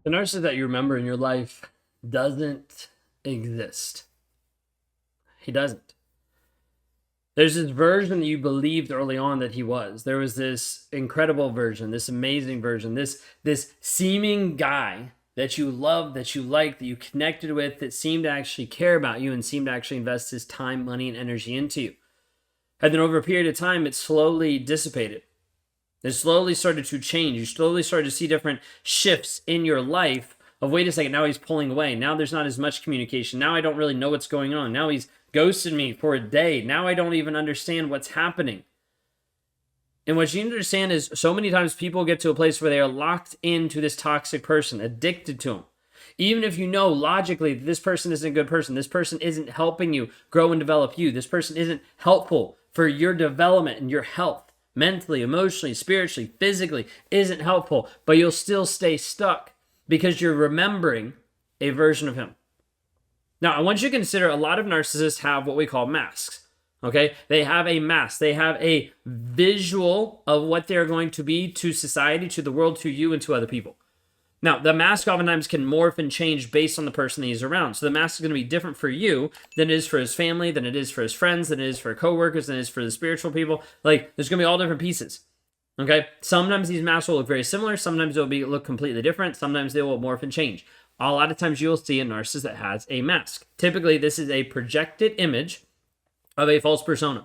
The narcissist that you remember in your life doesn't exist. He doesn't. There's this version that you believed early on that he was. There was this incredible version, this amazing version, this seeming guy that you loved, that you liked, that you connected with, that seemed to actually care about you and seemed to actually invest his time, money, and energy into you. And then over a period of time, it slowly dissipated. It slowly started to change. You slowly started to see different shifts in your life of, wait a second, now he's pulling away. Now there's not as much communication. Now I don't really know what's going on. Now he's ghosted me for a day. Now I don't even understand what's happening. And what you need to understand is so many times people get to a place where they are locked into this toxic person, addicted to him. Even if you know logically that this person isn't a good person, this person isn't helping you grow and develop you, this person isn't helpful for your development and your health, mentally, emotionally, spiritually, physically, isn't helpful, but you'll still stay stuck because you're remembering a version of him. Now, I want you to consider a lot of narcissists have what we call masks. Okay, they have a mask. They have a visual of what they're going to be to society, to the world, to you, and to other people. Now, the mask oftentimes can morph and change based on the person that he's around. So the mask is going to be different for you than it is for his family, than it is for his friends, than it is for coworkers, than it is for the spiritual people. Like, there's going to be all different pieces. Okay, sometimes these masks will look very similar. Sometimes they'll look completely different. Sometimes they will morph and change. A lot of times you'll see a narcissist that has a mask. Typically, this is a projected image of a false persona,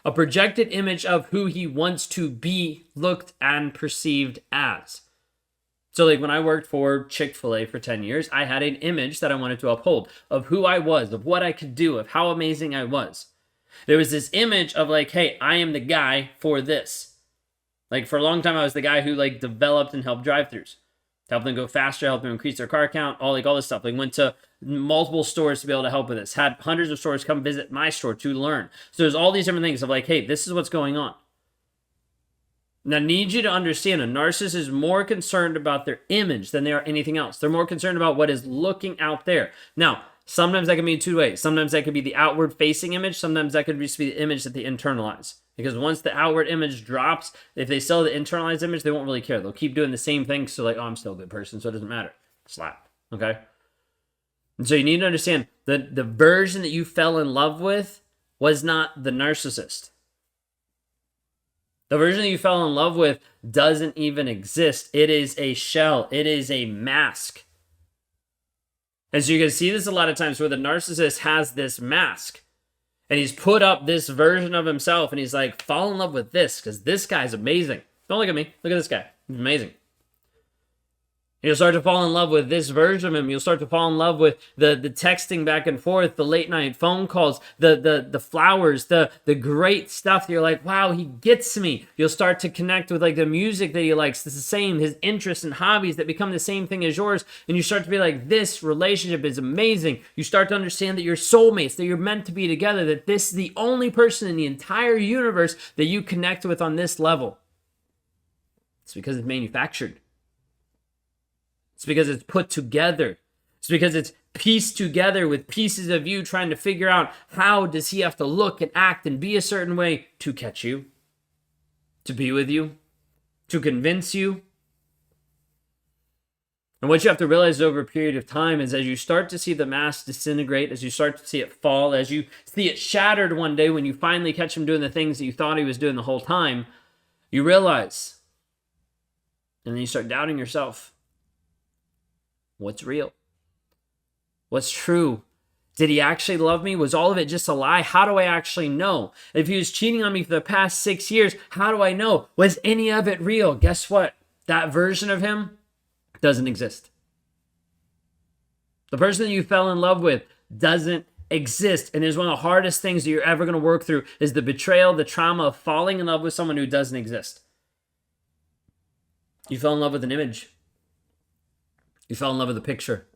a projected image of who he wants to be looked and perceived as. So like when I worked for Chick-fil-A for 10 years, I had an image that I wanted to uphold of who I was, of what I could do, of how amazing I was. There was this image of like, hey, I am the guy for this. Like for a long time, I was the guy who like developed and helped drive-thrus. Help them go faster, help them increase their car count, all this stuff. Like went to multiple stores to be able to help with this. Had hundreds of stores come visit my store to learn. So there's all these different things of like, hey, this is what's going on. Now, I need you to understand a narcissist is more concerned about their image than they are anything else. They're more concerned about what is looking out there. Now, sometimes that can be two ways. Sometimes that could be the outward facing image. Sometimes that could just be the image that they internalize. Because once the outward image drops, if they sell the internalized image, they won't really care. They'll keep doing the same thing. So like, oh, I'm still a good person, so it doesn't matter. Slap. Okay? And so you need to understand that the version that you fell in love with was not the narcissist. The version that you fell in love with doesn't even exist. It is a shell. It is a mask. And so you can see this a lot of times where the narcissist has this mask. And he's put up this version of himself and he's like, fall in love with this because this guy's amazing. Don't look at me. Look at this guy. He's amazing. You'll start to fall in love with this version of him. You'll start to fall in love with the texting back and forth, the late night phone calls, the flowers, the great stuff. You're like, wow, he gets me. You'll start to connect with like the music that he likes. It's the same, his interests and hobbies that become the same thing as yours. And you start to be like, this relationship is amazing. You start to understand that you're soulmates, that you're meant to be together, that this is the only person in the entire universe that you connect with on this level. It's because it's manufactured. It's because it's put together. It's because it's pieced together with pieces of you trying to figure out how does he have to look and act and be a certain way to catch you, to be with you, to convince you. And what you have to realize over a period of time is as you start to see the mask disintegrate, as you start to see it fall, as you see it shattered one day when you finally catch him doing the things that you thought he was doing the whole time, you realize, and then you start doubting yourself. What's real? What's true? Did he actually love me? Was all of it just a lie? How do I actually know? If he was cheating on me for the past 6 years, how do I know? Was any of it real? Guess what? That version of him doesn't exist. The person that you fell in love with doesn't exist. And is one of the hardest things that you're ever going to work through is the betrayal, the trauma of falling in love with someone who doesn't exist. You fell in love with an image. You fell in love with a picture.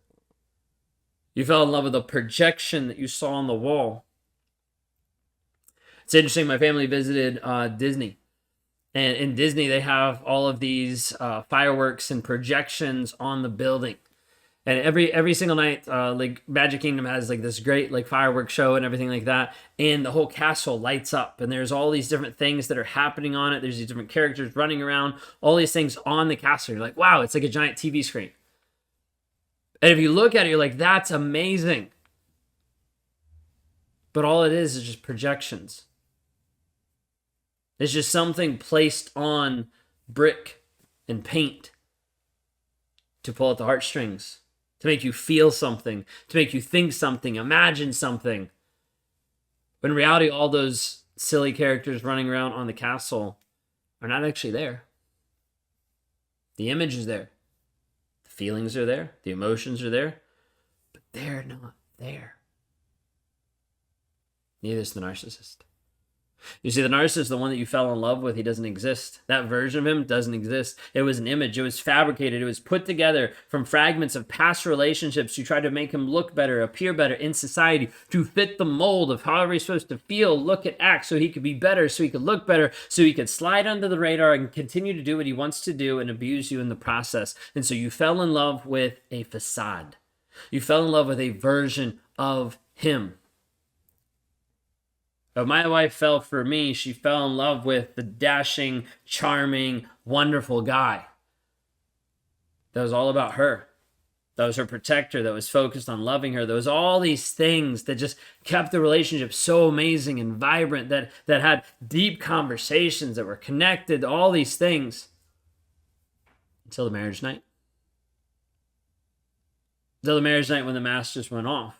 You fell in love with a projection that you saw on the wall. It's interesting, my family visited Disney. And in Disney, they have all of these fireworks and projections on the building. And every single night, like Magic Kingdom has like this great like fireworks show and everything like that, and the whole castle lights up, and there's all these different things that are happening on it. There's these different characters running around, all these things on the castle. You're like, wow, it's like a giant TV screen. And if you look at it, you're like, that's amazing. But all it is just projections. It's just something placed on brick and paint to pull at the heartstrings, to make you feel something, to make you think something, imagine something. But in reality, all those silly characters running around on the castle are not actually there. The image is there. The feelings are there. The emotions are there. But they're not there. Neither is the narcissist. You see, the narcissist, the one that you fell in love with, he doesn't exist. That version of him doesn't exist. It was an image. It was fabricated. It was put together from fragments of past relationships to try to make him look better, appear better in society, to fit the mold of however he's supposed to feel, look, and act, so he could be better, so he could look better, so he could slide under the radar and continue to do what he wants to do and abuse you in the process. And so you fell in love with a facade. You fell in love with a version of him. But my wife fell for me. She fell in love with the dashing, charming, wonderful guy. That was all about her. That was her protector. That was focused on loving her. There was all these things that just kept the relationship so amazing and vibrant, that had deep conversations, that were connected, all these things. Until the marriage night. Until the marriage night when the mask just went off.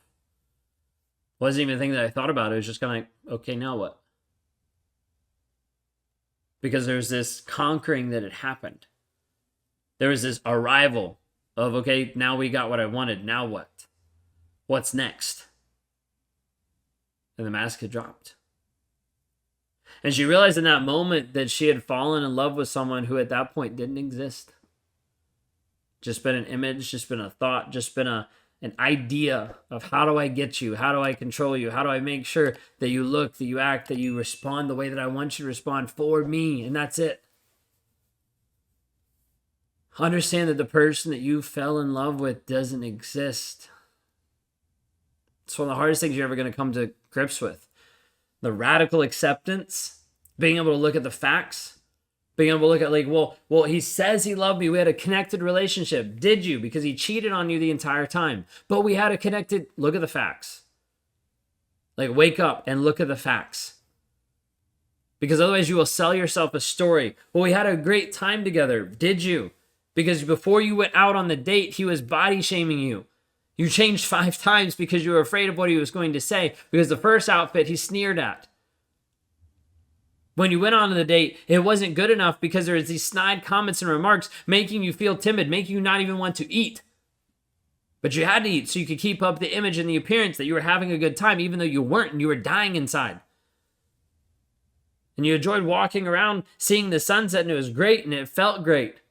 Wasn't even a thing that I thought about. It was just kind of like, okay, now what? Because there was this conquering that had happened. There was this arrival of, okay, now we got what I wanted. Now what? What's next? And the mask had dropped. And she realized in that moment that she had fallen in love with someone who at that point didn't exist. Just been an image, just been a thought, just been an idea of how do I get you? How do I control you? How do I make sure that you look, that you act, that you respond the way that I want you to respond for me? And that's it. Understand that the person that you fell in love with doesn't exist. It's one of the hardest things you're ever going to come to grips with. The radical acceptance, being able to look at the facts, being able to look at like, well, he says he loved me. We had a connected relationship. Did you? Because he cheated on you the entire time. But we had a connected, look at the facts. Like, wake up and look at the facts. Because otherwise you will sell yourself a story. Well, we had a great time together. Did you? Because before you went out on the date, he was body shaming you. You changed 5 times because you were afraid of what he was going to say. Because the first outfit he sneered at. When you went on the date, it wasn't good enough because there was these snide comments and remarks making you feel timid, making you not even want to eat. But you had to eat so you could keep up the image and the appearance that you were having a good time, even though you weren't and you were dying inside. And you enjoyed walking around, seeing the sunset, and it was great and it felt great.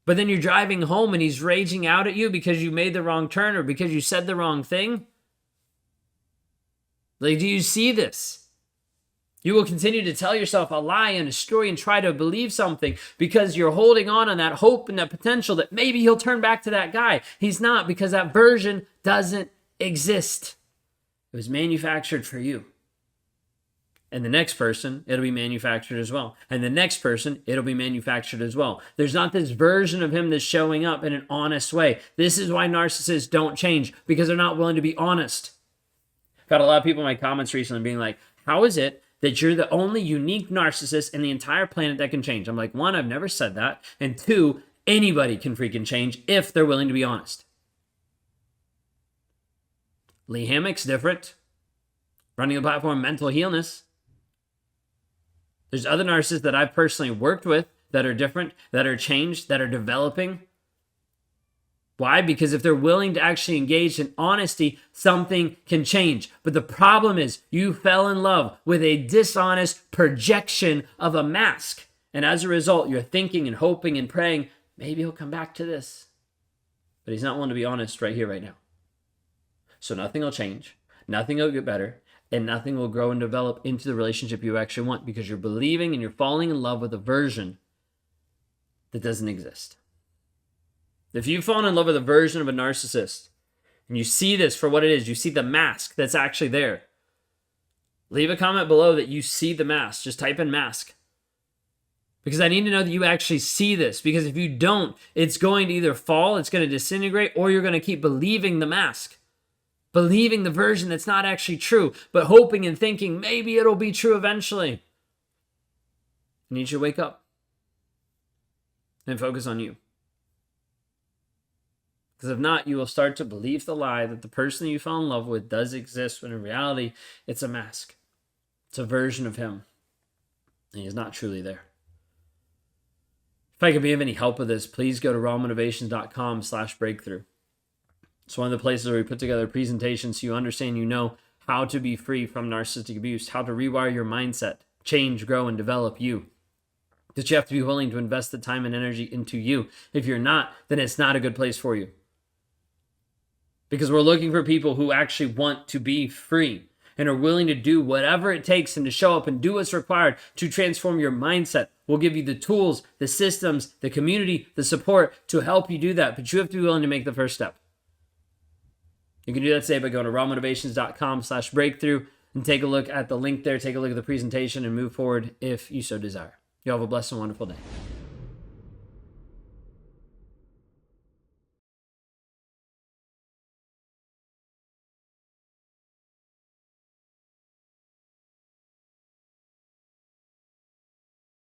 But then you're driving home and he's raging out at you because you made the wrong turn or because you said the wrong thing. Like, do you see this? You will continue to tell yourself a lie and a story and try to believe something because you're holding on that hope and that potential that maybe he'll turn back to that guy. He's not, because that version doesn't exist. It was manufactured for you. And the next person, it'll be manufactured as well. And the next person, it'll be manufactured as well. There's not this version of him that's showing up in an honest way. This is why narcissists don't change, because they're not willing to be honest. I've had a lot of people in my comments recently being like, how is it that you're the only unique narcissist in the entire planet that can change? I'm like, 1, I've never said that. And 2, anybody can freaking change if they're willing to be honest. Lee Hammock's different. Running the platform Mental Healness. There's other narcissists that I've personally worked with that are different, that are changed, that are developing. Why? Because if they're willing to actually engage in honesty, something can change. But the problem is you fell in love with a dishonest projection of a mask. And as a result, you're thinking and hoping and praying, maybe he'll come back to this. But he's not willing to be honest right here, right now. So nothing will change. Nothing will get better. And nothing will grow and develop into the relationship you actually want, because you're believing and you're falling in love with a version that doesn't exist. If you've fallen in love with a version of a narcissist and you see this for what it is, you see the mask that's actually there, leave a comment below that you see the mask. Just type in mask. Because I need to know that you actually see this. Because if you don't, it's going to either fall, it's going to disintegrate, or you're going to keep believing the mask. Believing the version that's not actually true, but hoping and thinking maybe it'll be true eventually. I need you to wake up and focus on you. Because if not, you will start to believe the lie that the person you fell in love with does exist, when in reality, it's a mask. It's a version of him. And he's not truly there. If I can be of any help with this, please go to rawmotivations.com/breakthrough. It's one of the places where we put together presentations so you understand, you know, how to be free from narcissistic abuse, how to rewire your mindset, change, grow, and develop you. That you have to be willing to invest the time and energy into you. If you're not, then it's not a good place for you. Because we're looking for people who actually want to be free and are willing to do whatever it takes and to show up and do what's required to transform your mindset. We'll give you the tools, the systems, the community, the support to help you do that. But you have to be willing to make the first step. You can do that today by going to rawmotivations.com/breakthrough and take a look at the link there. Take a look at the presentation and move forward if you so desire. You have a blessed and wonderful day.